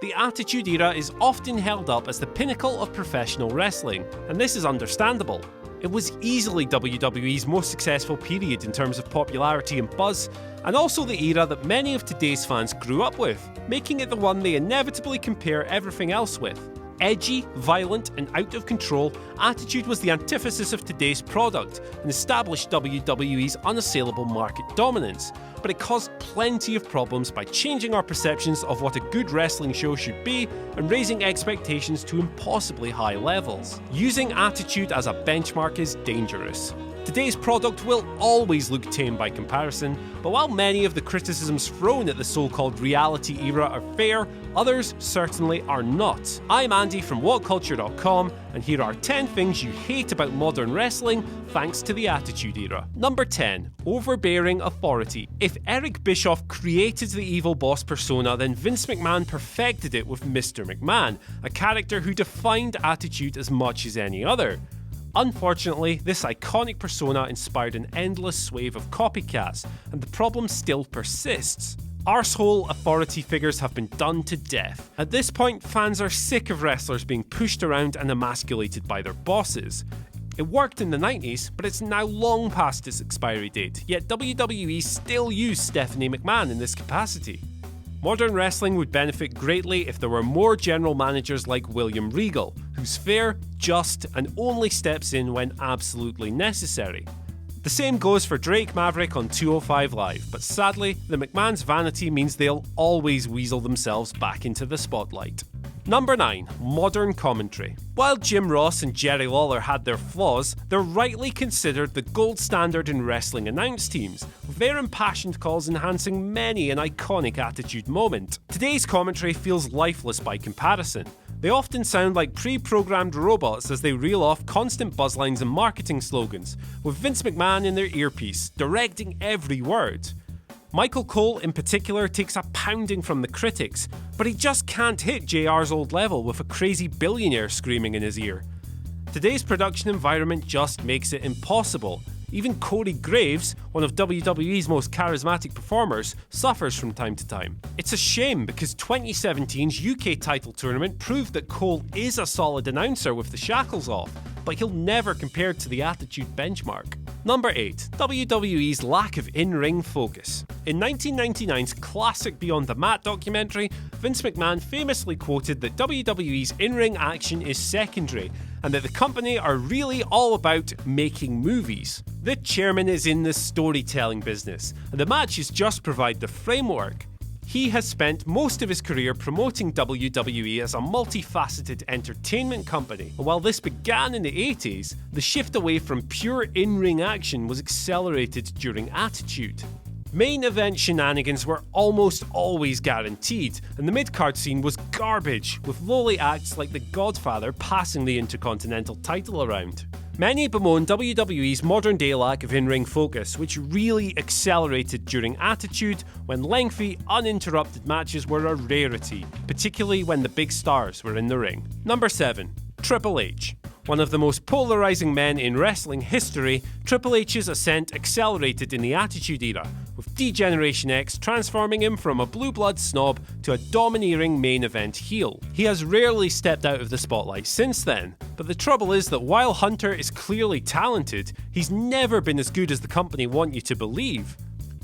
the Attitude Era is often held up as the pinnacle of professional wrestling, and this is understandable. It was easily WWE's most successful period in terms of popularity and buzz, and also the era that many of today's fans grew up with, making it the one they inevitably compare everything else with. Edgy, violent, and out of control, Attitude was the antithesis of today's product and established WWE's unassailable market dominance, but it caused plenty of problems by changing our perceptions of what a good wrestling show should be and raising expectations to impossibly high levels. Using Attitude as a benchmark is dangerous. Today's product will always look tame by comparison, but while many of the criticisms thrown at the so-called reality era are fair, others certainly are not. I'm Andy from WhatCulture.com, and here are 10 things you hate about modern wrestling thanks to the Attitude Era. Number 10. Overbearing Authority. If Eric Bischoff created the evil boss persona, then Vince McMahon perfected it with Mr. McMahon, a character who defined Attitude as much as any other. Unfortunately, this iconic persona inspired an endless swathe of copycats, and the problem still persists. Arsehole authority figures have been done to death. At this point, fans are sick of wrestlers being pushed around and emasculated by their bosses. It worked in the 90s, but it's now long past its expiry date, yet WWE still use Stephanie McMahon in this capacity. Modern wrestling would benefit greatly if there were more general managers like William Regal, who's fair, just, and only steps in when absolutely necessary. The same goes for Drake Maverick on 205 Live, but sadly, the McMahon's vanity means they'll always weasel themselves back into the spotlight. Number 9. Modern commentary. While Jim Ross and Jerry Lawler had their flaws, they're rightly considered the gold standard in wrestling announce teams, with their impassioned calls enhancing many an iconic Attitude moment. Today's commentary feels lifeless by comparison. They often sound like pre-programmed robots as they reel off constant buzzlines and marketing slogans, with Vince McMahon in their earpiece, directing every word. Michael Cole in particular takes a pounding from the critics, but he just can't hit JR's old level with a crazy billionaire screaming in his ear. Today's production environment just makes it impossible. Even Corey Graves, one of WWE's most charismatic performers, suffers from time to time. It's a shame because 2017's UK title tournament proved that Cole is a solid announcer with the shackles off, but he'll never compare to the Attitude benchmark. Number 8. WWE's lack of in-ring focus. In 1999's classic Beyond the Mat documentary, Vince McMahon famously quoted that WWE's in-ring action is secondary, and that the company are really all about making movies. The chairman is in the storytelling business, and the matches just provide the framework. He has spent most of his career promoting WWE as a multifaceted entertainment company, and while this began in the 80s, the shift away from pure in-ring action was accelerated during Attitude. Main event shenanigans were almost always guaranteed, and the mid-card scene was garbage, with lowly acts like The Godfather passing the Intercontinental title around. Many bemoan WWE's modern-day lack of in-ring focus, which really accelerated during Attitude when lengthy, uninterrupted matches were a rarity, particularly when the big stars were in the ring. Number 7. Triple H. One of the most polarizing men in wrestling history, Triple H's ascent accelerated in the Attitude Era, with D-Generation X transforming him from a blue blood snob to a domineering main event heel. He has rarely stepped out of the spotlight since then, but the trouble is that while Hunter is clearly talented, he's never been as good as the company want you to believe.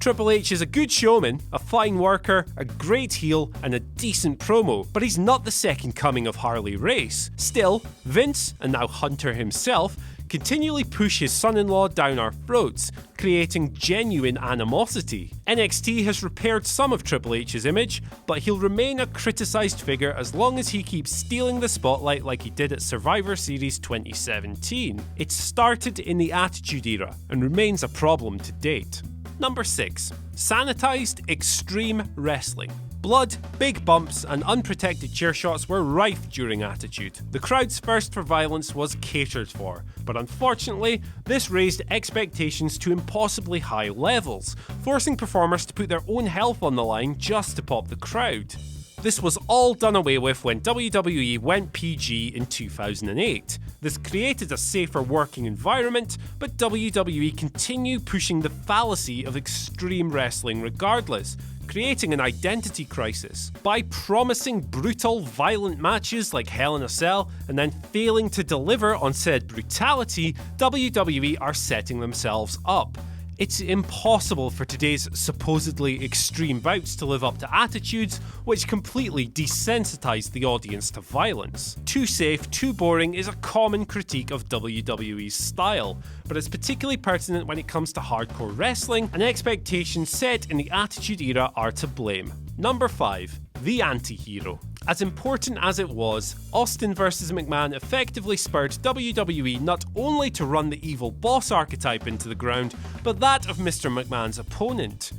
Triple H is a good showman, a fine worker, a great heel, and a decent promo, but he's not the second coming of Harley Race. Still, Vince, and now Hunter himself, continually push his son-in-law down our throats, creating genuine animosity. NXT has repaired some of Triple H's image, but he'll remain a criticised figure as long as he keeps stealing the spotlight like he did at Survivor Series 2017. It started in the Attitude Era, and remains a problem to date. Number 6. Sanitized extreme wrestling. Blood, big bumps, and unprotected chair shots were rife during Attitude. The crowd's thirst for violence was catered for, but unfortunately, this raised expectations to impossibly high levels, forcing performers to put their own health on the line just to pop the crowd. This was all done away with when WWE went PG in 2008. This created a safer working environment, but WWE continue pushing the fallacy of extreme wrestling regardless, creating an identity crisis. By promising brutal, violent matches like Hell in a Cell and then failing to deliver on said brutality, WWE are setting themselves up. It's impossible for today's supposedly extreme bouts to live up to attitudes which completely desensitize the audience to violence. Too safe, too boring is a common critique of WWE's style, but it's particularly pertinent when it comes to hardcore wrestling, and expectations set in the Attitude Era are to blame. Number 5. The Antihero. As important as it was, Austin vs McMahon effectively spurred WWE not only to run the evil boss archetype into the ground, but that of Mr. McMahon's opponent.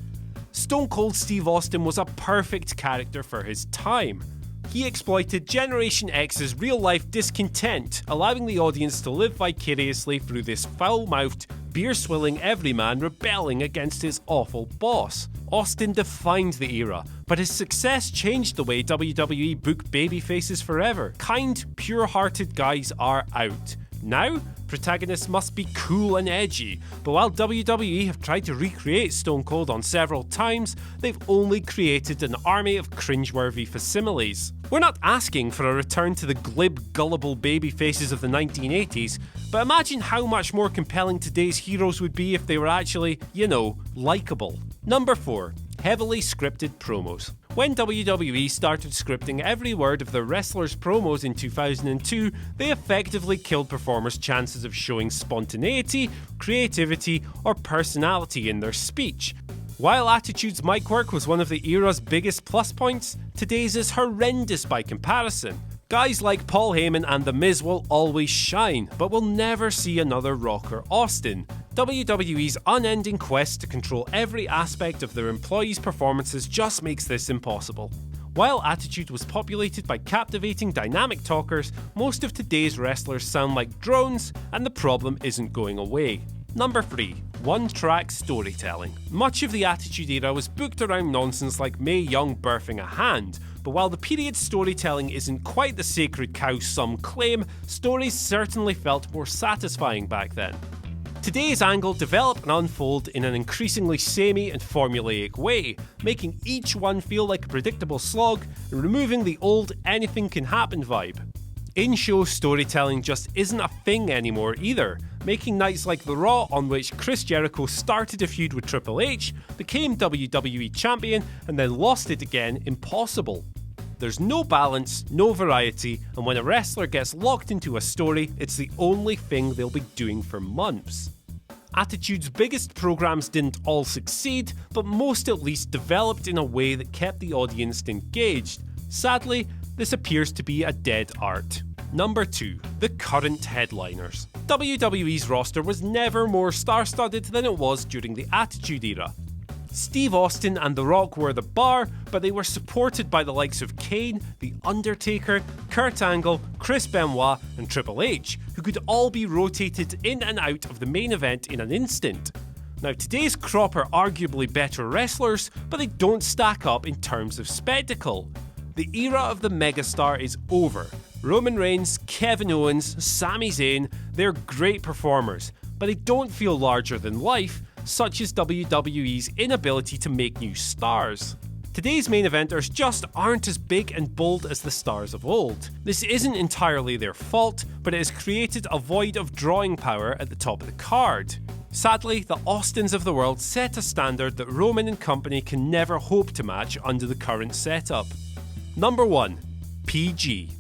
Stone Cold Steve Austin was a perfect character for his time. He exploited Generation X's real-life discontent, allowing the audience to live vicariously through this foul-mouthed, beer-swilling everyman rebelling against his awful boss. Austin defined the era, but his success changed the way WWE book babyfaces forever. Kind, pure-hearted guys are out. Now, protagonists must be cool and edgy, but while WWE have tried to recreate Stone Cold on several times, they've only created an army of cringeworthy facsimiles. We're not asking for a return to the glib, gullible babyfaces of the 1980s, but imagine how much more compelling today's heroes would be if they were actually, likeable. Number 4. Heavily scripted promos. When WWE started scripting every word of their wrestlers' promos in 2002, they effectively killed performers' chances of showing spontaneity, creativity, or personality in their speech. While Attitude's mic work was one of the era's biggest plus points, today's is horrendous by comparison. Guys like Paul Heyman and The Miz will always shine, but we'll never see another Rock or Austin. WWE's unending quest to control every aspect of their employees' performances just makes this impossible. While Attitude was populated by captivating dynamic talkers, most of today's wrestlers sound like drones, and the problem isn't going away. Number 3. One-track storytelling. Much of the Attitude Era was booked around nonsense like Mae Young birthing a hand, but while the period's storytelling isn't quite the sacred cow some claim, stories certainly felt more satisfying back then. Today's angle develop and unfold in an increasingly samey and formulaic way, making each one feel like a predictable slog and removing the old anything can happen vibe. In-show storytelling just isn't a thing anymore either, making nights like the Raw on which Chris Jericho started a feud with Triple H, became WWE Champion, and then lost it again impossible. There's no balance, no variety, and when a wrestler gets locked into a story, it's the only thing they'll be doing for months. Attitude's biggest programs didn't all succeed, but most at least developed in a way that kept the audience engaged. Sadly, this appears to be a dead art. Number 2. The current headliners. WWE's roster was never more star-studded than it was during the Attitude Era. Steve Austin and The Rock were the bar, but they were supported by the likes of Kane, The Undertaker, Kurt Angle, Chris Benoit, and Triple H, who could all be rotated in and out of the main event in an instant. Now, today's crop are arguably better wrestlers, but they don't stack up in terms of spectacle. The era of the megastar is over. Roman Reigns, Kevin Owens, Sami Zayn, they're great performers, but they don't feel larger than life, such as WWE's inability to make new stars. Today's main eventers just aren't as big and bold as the stars of old. This isn't entirely their fault, but it has created a void of drawing power at the top of the card. Sadly, the Austins of the world set a standard that Roman and company can never hope to match under the current setup. Number 1. PG.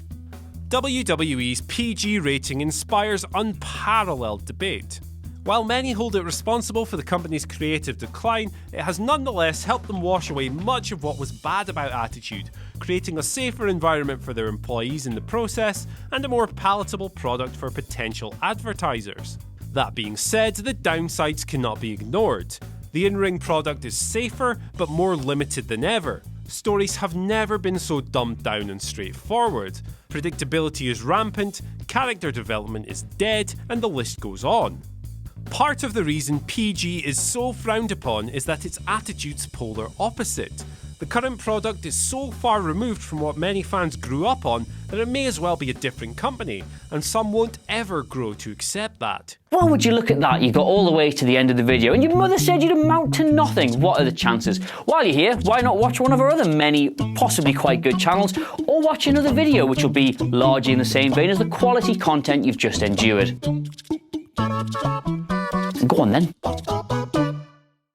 WWE's PG rating inspires unparalleled debate. While many hold it responsible for the company's creative decline, it has nonetheless helped them wash away much of what was bad about Attitude, creating a safer environment for their employees in the process and a more palatable product for potential advertisers. That being said, the downsides cannot be ignored. The in-ring product is safer, but more limited than ever. Stories have never been so dumbed down and straightforward. Predictability is rampant, character development is dead, and the list goes on. Part of the reason PG is so frowned upon is that it's Attitude's polar opposite. The current product is so far removed from what many fans grew up on that it may as well be a different company, and some won't ever grow to accept that. Well, would you look at that? You got all the way to the end of the video and your mother said you'd amount to nothing. What are the chances? While you're here, why not watch one of our other many possibly quite good channels, or watch another video which will be largely in the same vein as the quality content you've just endured. Go on then.